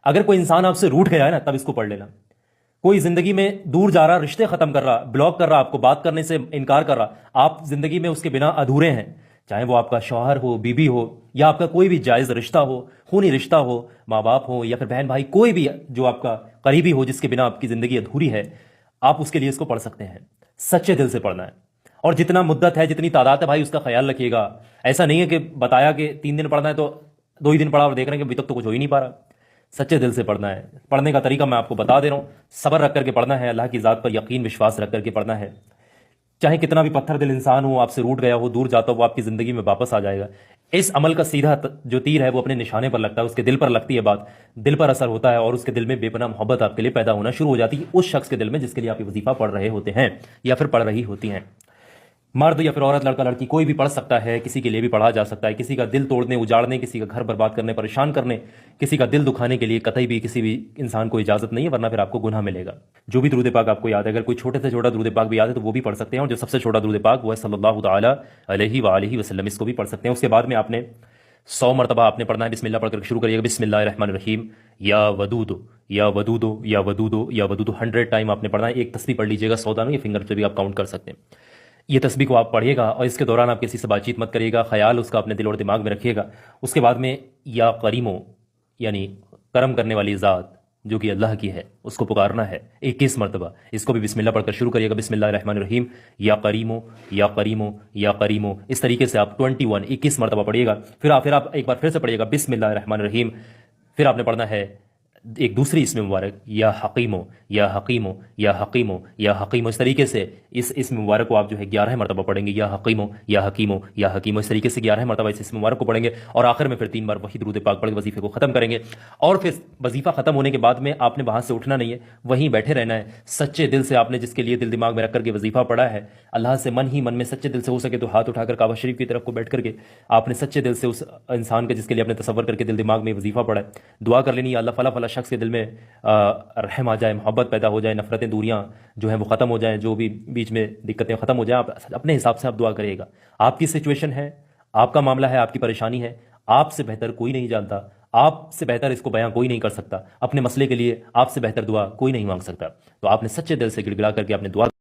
اگر کوئی انسان آپ سے روٹھ گیا ہے نا تب اس کو پڑھ لینا. کوئی زندگی میں دور جا رہا، رشتے ختم کر رہا، بلاک کر رہا، آپ کو بات کرنے سے انکار کر رہا، آپ زندگی میں اس کے بنا ادھورے ہیں، چاہے وہ آپ کا شوہر ہو، بیوی ہو، یا آپ کا کوئی بھی جائز رشتہ ہو، خونی رشتہ ہو، ماں باپ ہو یا پھر بہن بھائی، کوئی بھی جو آپ کا قریبی ہو جس کے بنا آپ کی زندگی ادھوری ہے، آپ اس کے لیے اس کو پڑھ سکتے ہیں. سچے دل سے پڑھنا ہے، اور جتنا مدت ہے، جتنی تعداد ہے بھائی، اس کا خیال رکھیے گا. ایسا نہیں ہے کہ بتایا کہ 3 دن پڑھنا ہے تو 2 ہی دن پڑھا اور دیکھ رہے ہیں کہ ابھی تک تو کچھ ہو ہی نہیں پا رہا. سچے دل سے پڑھنا ہے. پڑھنے کا طریقہ میں آپ کو بتا دے رہا ہوں. صبر رکھ کر کے پڑھنا ہے، اللہ کی ذات پر یقین وشواس رکھ کر کے پڑھنا ہے. چاہے کتنا بھی پتھر دل انسان ہو، آپ سے روٹ گیا ہو، دور جاتا ہو، وہ آپ کی زندگی میں واپس آ جائے گا. اس عمل کا سیدھا جو تیر ہے وہ اپنے نشانے پر لگتا ہے، اس کے دل پر لگتی ہے بات، دل پر اثر ہوتا ہے، اور اس کے دل میں بے پناہ محبت آپ کے لیے پیدا ہونا شروع ہو جاتی ہے، اس شخص کے دل میں جس کے لیے آپ یہ وظیفہ پڑھ رہے ہوتے ہیں یا پھر پڑھ رہی ہوتی ہیں. مرد یا پھر عورت، لڑکا لڑکی، کوئی بھی پڑھ سکتا ہے. کسی کے لیے بھی پڑھا جا سکتا ہے. کسی کا دل توڑنے، اجاڑنے، کسی کا گھر برباد کرنے، پریشان کرنے، کسی کا دل دکھانے کے لیے قطعی بھی کسی بھی انسان کو اجازت نہیں ہے، ورنہ پھر آپ کو گناہ ملے گا. جو بھی درود پاک آپ کو یاد ہے، اگر کوئی چھوٹے سے چھوٹا درود پاک بھی یاد ہے تو وہ بھی پڑھ سکتے ہیں، اور جو سب سے چھوٹا درود پاک وہ ہے صلی اللہ تعالی علیہ وآلہ وسلم، اس کو بھی پڑھ سکتے ہیں. اس کے بعد میں آپ نے 100 مرتبہ آپ نے پڑھنا ہے. بسم اللہ پڑھ کر شروع کریے گا. بسم اللہ الرحمن الرحیم. یا ودود یا ودود یا ودود یا ودود 100 ٹائم آپ نے پڑھنا ہے. ایک تسبیح پڑھ لیجیے گا 100 دانوں، یہ فنگر سے بھی آپ کاؤنٹ کر سکتے ہیں. یہ تسبیح کو آپ پڑھیے گا، اور اس کے دوران آپ کسی سے بات چیت مت کریے گا، خیال اس کا اپنے دل اور دماغ میں رکھیے گا. اس کے بعد میں یا کریمو، یعنی کرم کرنے والی ذات جو کہ اللہ کی ہے، اس کو پکارنا ہے 21 مرتبہ. اس کو بھی بسم اللہ پڑھ کر شروع کریے گا. بسم اللہ الرحمن الرحیم. یا کریمو یا کریمو یا کریمو، اس طریقے سے آپ 21 مرتبہ پڑھیے گا. پھر آپ ایک بار پھر سے پڑھیے گا بسم اللہ الرحمن الرحیم. پھر آپ نے پڑھنا ہے ایک دوسری اسم مبارک، یا حکیمو یا حکیمو یا حکیمو یا حکیمو. اس طریقے سے اس اسم مبارک کو آپ جو ہے 11 مرتبہ پڑھیں گے. یا حکیمو یا حکیمو یا حکیمو، اس طریقے سے 11 مرتبہ اس اسم مبارک کو پڑھیں گے، اور آخر میں پھر 3 بار وہی درود پاک پڑھ کے وظیفے کو ختم کریں گے. اور پھر وظیفہ ختم ہونے کے بعد میں آپ نے وہاں سے اٹھنا نہیں ہے، وہیں بیٹھے رہنا ہے. سچے دل سے آپ نے جس کے لیے دل دماغ میں رکھ کر کے وظیفہ پڑھا ہے، اللہ سے من ہی من میں سچے دل سے ہو سکے تو ہاتھ اٹھا کر کعبہ شریف کی طرف کو بیٹھ کر کے آپ نے سچے دل سے اس انسان کے جس کے لیے آپ نے تصور کر کے دل دماغ میں وظیفہ پڑھا ہے، دعا کر لینی. یا اللہ فلاں فلاں شخص کے دل میں رحم آ جائے، محبت پیدا ہو جائے، نفرتیں دوریاں جو ہیں وہ ختم ہو جائیں، جو بھی بیچ میں دقتیں ختم ہو جائیں. آپ اپنے حساب سے آپ دعا کریے گا. آپ کی سچویشن ہے، آپ کا معاملہ ہے، آپ کی پریشانی ہے، آپ سے بہتر کوئی نہیں جانتا، آپ سے بہتر اس کو بیان کوئی نہیں کر سکتا. اپنے مسئلے کے لیے آپ سے بہتر دعا کوئی نہیں مانگ سکتا. تو آپ نے سچے دل سے گڑ گڑا کر کے آپ نے دعا